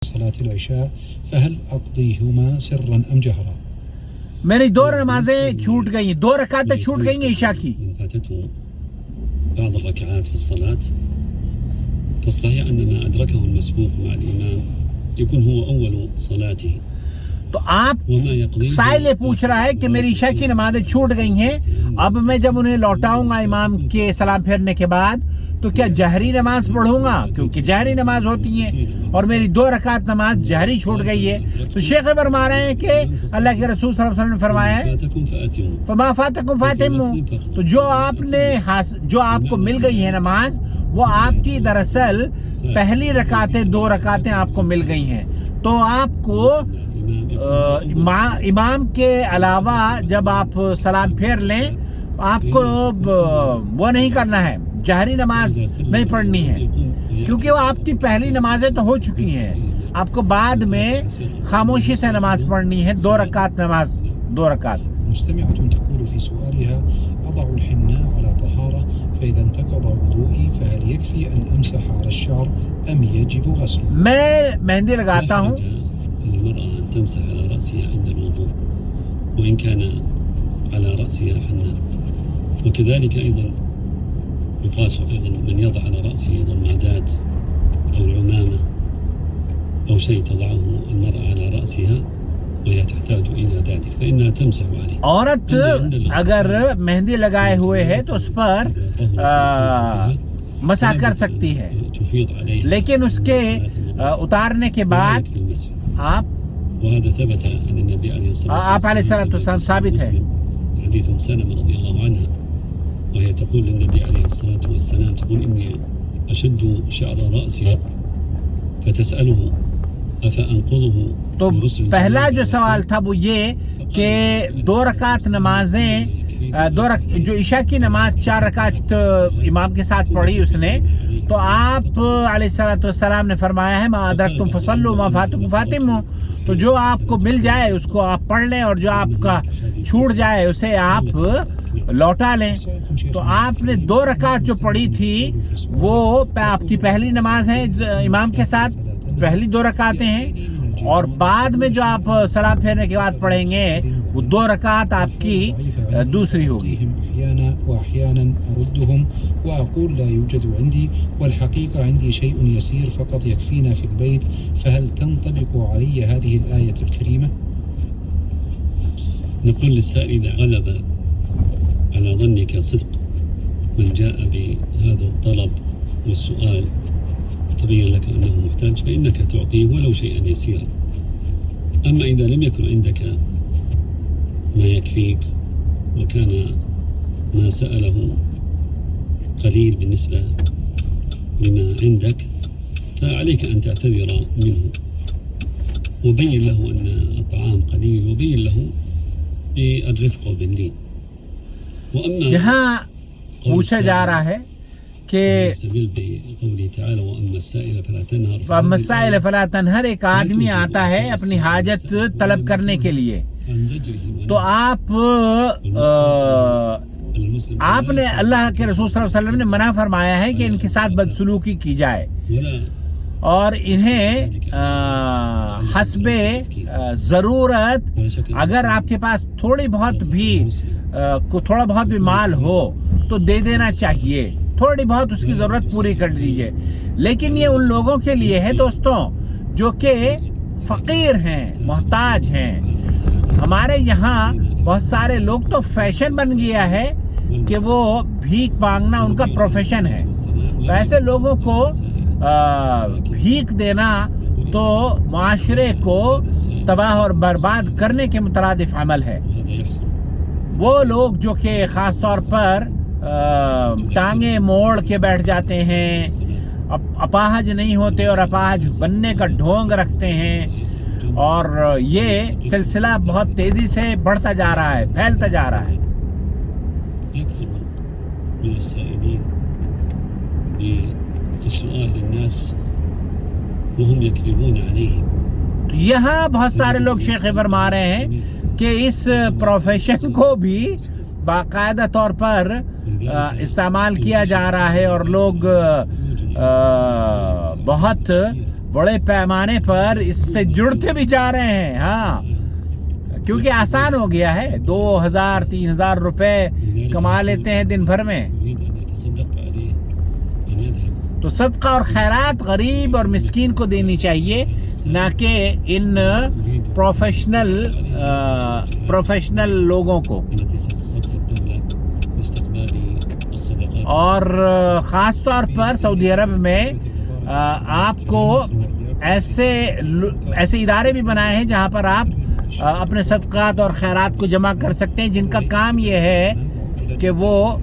صلاة العشاء فهل أقضيهما سرا أم جهرا؟ میری دو نمازیں چھوٹ گئی، دو رکعتیں چھوٹ گئی ہیں عشاء کی. فاتته بعض الركعات في الصلاة فالصحيح أن ما أدركه المسبوق مع الإمام يكون هو أول صلاته. تو آپ سائل پوچھ رہا ہے کہ میری عشاء کی نمازیں چھوٹ گئی ہیں، اب میں جب انہیں لوٹاؤں گا امام کے سلام پھیرنے کے بعد تو کیا جہری نماز پڑھوں گا، کیونکہ جہری نماز ہوتی ہے اور میری دو رکعت نماز جہری چھوٹ گئی ہے. تو شیخ فرما رہے ہیں کہ اللہ کے رسول صلی اللہ علیہ وسلم نے فرمایا ہے فما فاتکم فاتموا، تو جو آپ کو مل گئی ہے نماز وہ آپ کی دراصل پہلی رکعتیں، دو رکعتیں آپ کو مل گئی ہیں. تو آپ کو امام کے علاوہ جب آپ سلام پھیر لیں آپ کو وہ نہیں کرنا ہے، جہری نماز نہیں پڑھنی ہے، کیونکہ وہ آپ کی پہلی نمازیں تو ہو چکی ہیں. آپ کو بعد میں خاموشی سے نماز پڑھنی ہے، دو رکعت نماز، دو رکعت. مستمعة تقول في سؤالها أضع الحناء على طهارة فإذا انتقض وضوئي فهل يكفي أن أمسح على الشعر أم يجب غسله؟ میں مہندی لگاتا ہوں. المرأة أن تمسح على رأسها عند الوضوء وإن كان على رأسها حناء، وكذلك أيضا يقاس أيضا من يضع على رأسه ضمادات أو العمامة أو شيء تضعه المرأة على رأسها وهي تحتاج إلى ذلك فإنها تمسح عليه. عورت اگر مہندی لگائے ہوئے ہے تو اس پر مسح کر سکتی ہے، لیکن اس کے اتارنے کے بعد آپ علیہ السلام ثابت ہے. حديث سلمة رضي الله عنها وهي تقول للنبي عليه الصلاة والسلام تقول إني أشد شعر رأسي فتسأله أفأنقضه. تو پہلا جو سوال تھا وہ یہ کہ دو رکعت نمازیں جو عشاء کی نماز 4 رکعت امام کے ساتھ پڑھی اس نے، تو آپ علیہ السلام نے فرمایا ہے ما ادرکتم فصلوا ما فاتکم فاتموا، تو جو آپ کو مل جائے اس کو آپ پڑھ لیں اور جو آپ کا چھوٹ جائے اسے آپ لوٹا لیں. تو آپ نے 2 رکعت جو پڑھی تھی وہ آپ کی پہلی نماز ہے امام کے ساتھ، پہلی 2 رکعتیں ہیں، اور بعد میں جو آپ سلام پھیرنے کے بعد پڑھیں گے وہ 2 رکعت آپ کی دوسری ہوگی. وأحيانا أردهم وأقول لا يوجد عندي والحقيقة عندي شيء يسير فقط يكفينا في البيت، فهل تنطبق علي هذه الآية الكريمة؟ نقول للسائل إذا غلب على ظنك صدق من جاء بهذا الطلب والسؤال تبين لك أنه محتاج فإنك تعطيه ولو شيئا يسيرا. أما إذا لم يكن عندك ما يكفيك وكان ما سأله قليل بالنسبة لما عندك فعليك أن تعتذر منه وبين له أن الطعام قليل وبين له بالرفق وباللين. وأما یہاں پوچھا جا رہا ہے کہ وَأَمَّا السَّائِلَ فَلَا تَنْهَرْ، ایک آدمی آتا ہے اپنی حاجت طلب کرنے کے لیے، تو آپ نے اللہ کے رسول صلی اللہ علیہ وسلم نے منع فرمایا ہے کہ ان کے ساتھ بدسلوکی کی جائے اور انہیں حسب ضرورت اگر آپ کے پاس تھوڑا بہت بھی مال ہو تو دے دینا چاہیے، تھوڑی بہت اس کی ضرورت پوری کر دیجیے. لیکن یہ ان لوگوں کے لیے ہے دوستوں جو کہ فقیر ہیں، محتاج ہیں. ہمارے یہاں بہت سارے لوگ تو فیشن بن گیا ہے کہ وہ بھیک مانگنا ان کا پروفیشن ہے. تو ایسے لوگوں کو بھیک دینا تو معاشرے کو تباہ اور برباد کرنے کے مترادف عمل ہے. وہ لوگ جو کہ خاص طور پر ٹانگیں موڑ کے بیٹھ جاتے ہیں، اپاہج نہیں ہوتے اور اپاہج بننے کا ڈھونگ رکھتے ہیں، اور یہ سلسلہ بہت تیزی سے بڑھتا جا رہا ہے، پھیلتا جا رہا ہے. یہاں بہت سارے لوگ شیخ فرما رہے ہیں کہ اس پروفیشن کو بھی باقاعدہ طور پر استعمال کیا جا رہا ہے اور لوگ بہت بڑے پیمانے پر اس سے جڑتے بھی جا رہے ہیں. ہاں کیونکہ آسان ہو گیا ہے, 2000-3000 روپے کما لیتے ہیں دن بھر میں. يريد أن يتصدق عليه أن يذهب. تو صدقہ اور خیرات غریب اور مسکین کو دینی چاہیے, نہ کہ ان پروفیشنل لوگوں کو. التي خصصتها الدولة لاستقبال الصدقات. اور خاص طور پر سعودی عرب میں آپ کو ایسے ادارے بھی بنائے ہیں جہاں پر آپ اپنے صدقات اور خیرات کو جمع کر سکتے ہیں, جن کا کام یہ ہے کہ وہ